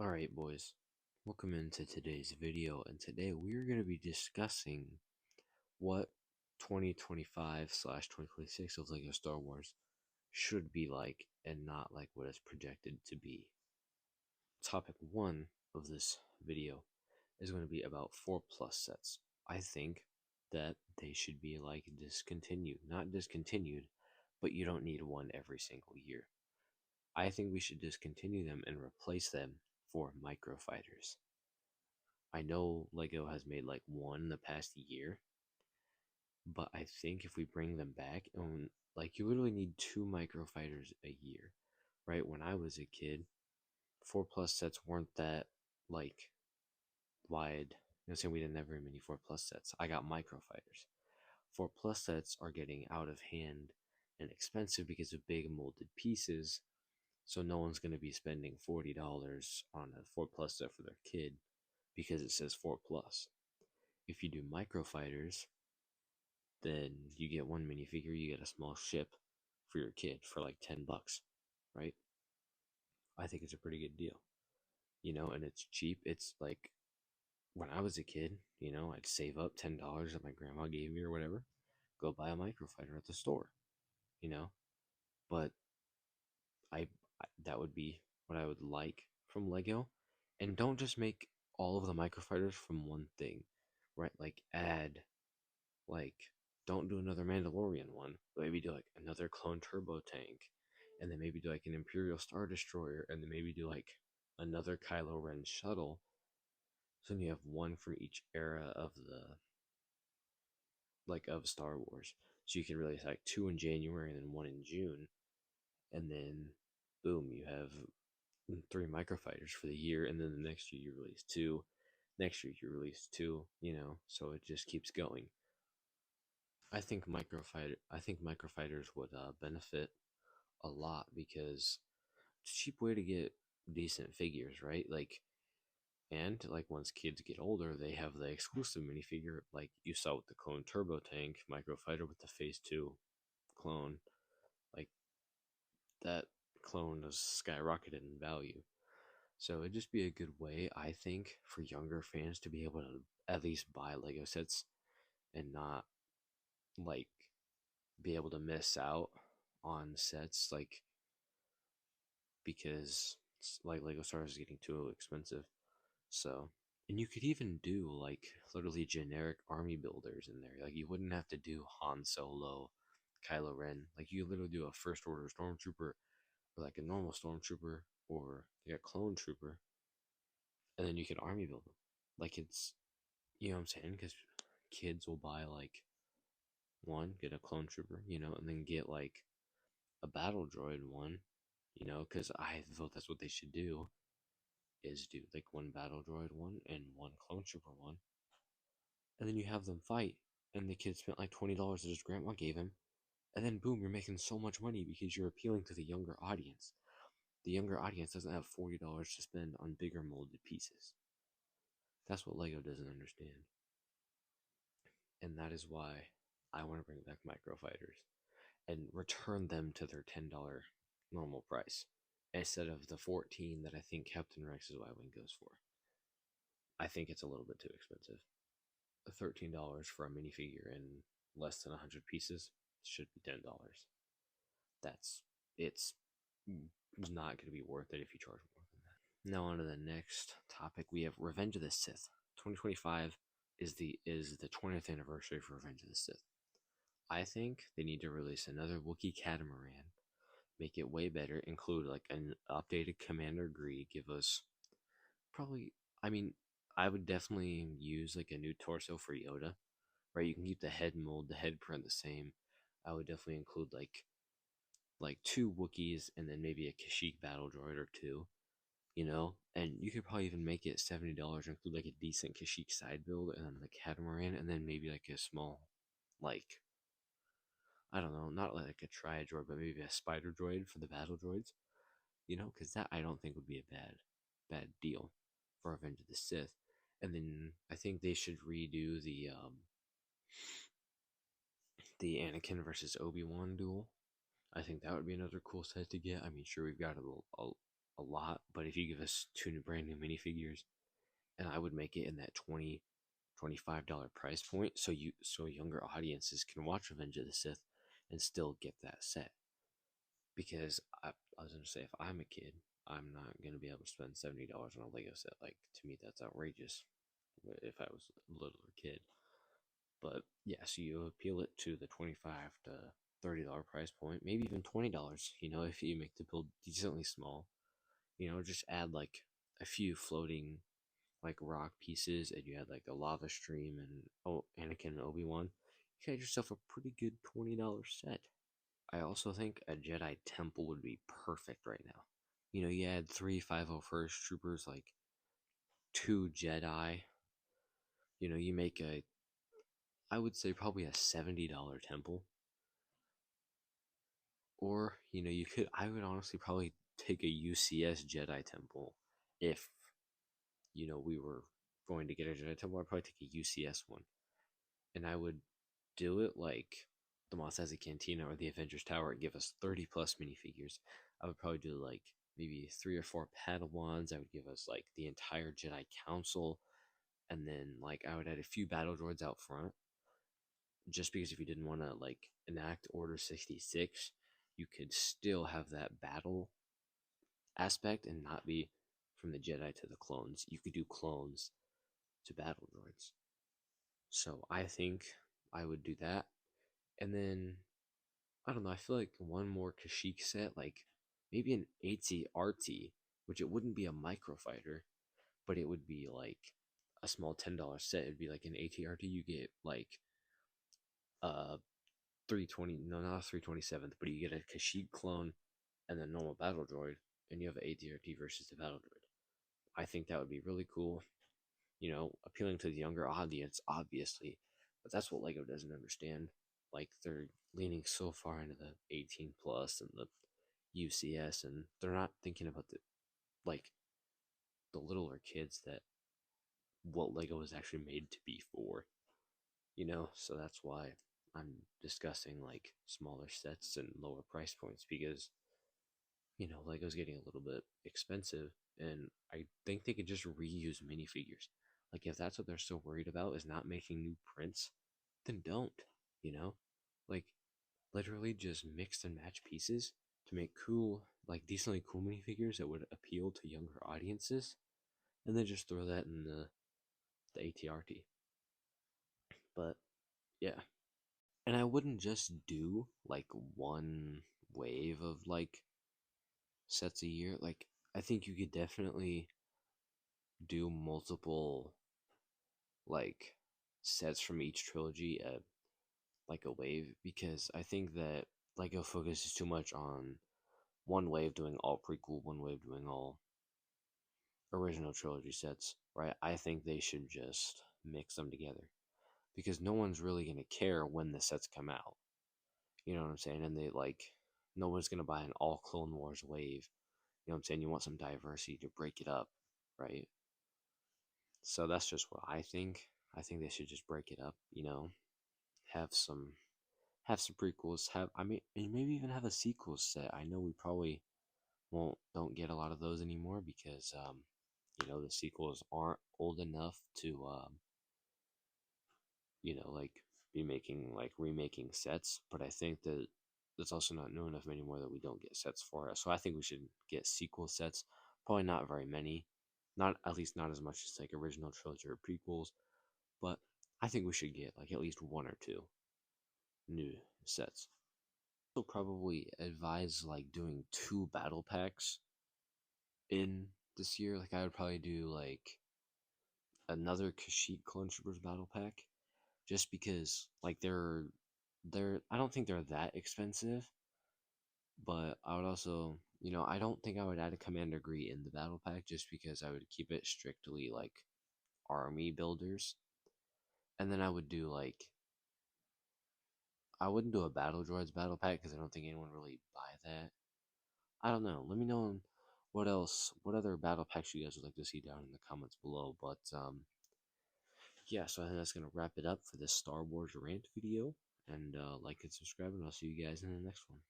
Alright boys, welcome into today's video, and today we're going to be discussing what 2025/2026 of LEGO Star Wars should be like and not like what it's projected to be. Topic 1 of this video is going to be about 4 plus sets. I think that they should be like discontinued, not discontinued, but you don't need one every single year. I think we should discontinue them and replace them for microfighters. I know Lego has made like one in the past year, but I think if we bring them back, and like you literally need two microfighters a year, right? When I was a kid, 4 plus sets weren't that like wide. You know, saying we didn't have very many 4 plus sets. I got microfighters. 4 plus sets are getting out of hand and expensive because of big molded pieces. So no one's going to be spending $40 on a 4 plus set for their kid because it says 4 plus. If you do microfighters, then you get one minifigure, you get a small ship for your kid for like $10, right? I think it's a pretty good deal, and it's cheap. It's like when I was a kid, I'd save up $10 that my grandma gave me or whatever, go buy a microfighter at the store, you know. But I that would be what I would like from Lego, and don't just make all of the microfighters from one thing, right? Like add like don't do another Mandalorian one, but maybe do like another clone turbo tank, and then maybe do like an Imperial Star Destroyer, and then maybe do like another Kylo Ren shuttle. So then you have one for each era of the of Star Wars. So you can release like two in January and then one in June, and then boom, you have three microfighters for the year, and then the next year you release two. Next year you release two, so it just keeps going. I think microfighters would benefit a lot because it's a cheap way to get decent figures, right? And like once kids get older, they have the exclusive minifigure, like you saw with the Clone Turbo Tank microfighter with the Phase Two clone. Like that clone has skyrocketed in value. So it'd just be a good way, I think, for younger fans to be able to at least buy Lego sets and not like be able to miss out on sets because like Lego Star Wars is getting too expensive. So, and you could even do like literally generic army builders in there. Like you wouldn't have to do Han Solo, Kylo Ren. Like you literally do a first order stormtrooper or like a normal stormtrooper or like a clone trooper, and then you can army build them. Like it's you know what I'm saying? Because kids will buy like one, get a clone trooper, and then get like a battle droid one, because I thought that's what they should do is do like one battle droid one and one clone trooper one, and then you have them fight, and the kid spent like $20 that his grandma gave him, and then boom, you're making so much money because you're appealing to the younger audience. The younger audience doesn't have $40 to spend on bigger molded pieces. That's what Lego doesn't understand, and that is why I want to bring back microfighters and return them to their $10 normal price instead of the 14 that I think Captain Rex's Y-Wing goes for. I think it's a little bit too expensive. $13 for a minifigure in less than 100 pieces should be $10. That's it's not going to be worth it if you charge more than that. Now on to the next topic. We have Revenge of the Sith. 2025 is the 20th anniversary for Revenge of the Sith. I think they need to release another Wookiee catamaran, make it way better, include like an updated Commander Gree, give us probably, I mean, I would definitely use like a new torso for Yoda, right? You can keep the head mold, the head print the same. I would definitely include like two Wookiees and then maybe a Kashyyyk battle droid or two, and you could probably even make it $70, include like a decent Kashyyyk side build and then the catamaran, and then maybe like a small, like I don't know, not like a triad droid, but maybe a spider droid for the battle droids, because that I don't think would be a bad deal for Revenge of the Sith. And then I think they should redo the Anakin versus Obi-Wan duel. I think that would be another cool set to get. I mean, sure, we've got a lot, but if you give us two new brand new minifigures, and I would make it in that $25 price point, so younger audiences can watch Revenge of the Sith and still get that set. Because I was gonna say, if I'm a kid, I'm not gonna be able to spend $70 on a Lego set. Like, to me, that's outrageous. If I was a littler kid, but yeah, so you appeal it to the 25 to $30 price point, maybe even $20. If you make the build decently small, just add like a few floating like rock pieces, and you had like a lava stream and Anakin and Obi-Wan. You got yourself a pretty good $20 set. I also think a Jedi temple would be perfect right now. You add three 501st troopers, like two Jedi. You make I would say probably a $70 temple. Or, I would honestly probably take a UCS Jedi temple if, we were going to get a Jedi temple. I'd probably take a UCS one. And I would do it like the Mos Eisley Cantina or the Avengers Tower and give us 30 plus minifigures. I would probably do like maybe three or four Padawans. I would give us like the entire Jedi Council. And then like I would add a few battle droids out front. Just because if you didn't want to like enact Order 66, you could still have that battle aspect and not be from the Jedi to the clones. You could do clones to battle droids. So I think I would do that. And then I don't know, I feel like one more Kashyyyk set, like maybe an AT-RT, which it wouldn't be a microfighter, but it would be like a small $10 set. It'd be like an AT-RT. You get like 320, no, not a 327th, but you get a Kashyyyk clone and then normal battle droid, and you have an AT-RT versus the battle droid. I think that would be really cool. Appealing to the younger audience, obviously, but that's what Lego doesn't understand. Like, they're leaning so far into the 18 plus and the UCS, and they're not thinking about like the littler kids, that what Lego was actually made to be for. So that's why I'm discussing like smaller sets and lower price points, because Lego's getting a little bit expensive, and I think they could just reuse minifigures. Like, if that's what they're so worried about, is not making new prints, then don't, you know? Like, literally just mix and match pieces to make cool, like decently cool minifigures that would appeal to younger audiences, and then just throw that in the ATRT. But yeah. And I wouldn't just do like one wave of like sets a year. Like, I think you could definitely do multiple like sets from each trilogy at like a wave, because I think that Lego focuses too much on one wave doing all prequel, one wave doing all original trilogy sets, right? I think they should just mix them together, because no one's really going to care when the sets come out. You know what I'm saying? And they like, no one's going to buy an all Clone Wars wave. You know what I'm saying? You want some diversity to break it up, right? So that's just what I think. I think they should just break it up, have some prequels, have I mean and maybe even have a sequel set. I know we probably don't get a lot of those anymore, because the sequels aren't old enough to like be making like remaking sets, but I think that it's also not new enough anymore that we don't get sets for it. So I think we should get sequel sets. Probably not very many, not at least not as much as like original trilogy or prequels, but I think we should get like at least one or two new sets. I'll probably advise like doing two battle packs in this year. Like, I would probably do like another Kashyyyk Clone Troopers battle pack, just because like they're I don't think they're that expensive, but I would also, I don't think I would add a Commander Gree in the battle pack, just because I would keep it strictly like army builders. And then I wouldn't do a Battle Droids battle pack, because I don't think anyone really buy that. I don't know. Let me know what other battle packs you guys would like to see down in the comments below. But yeah, so I think that's gonna wrap it up for this Star Wars rant video. And like and subscribe, and I'll see you guys in the next one.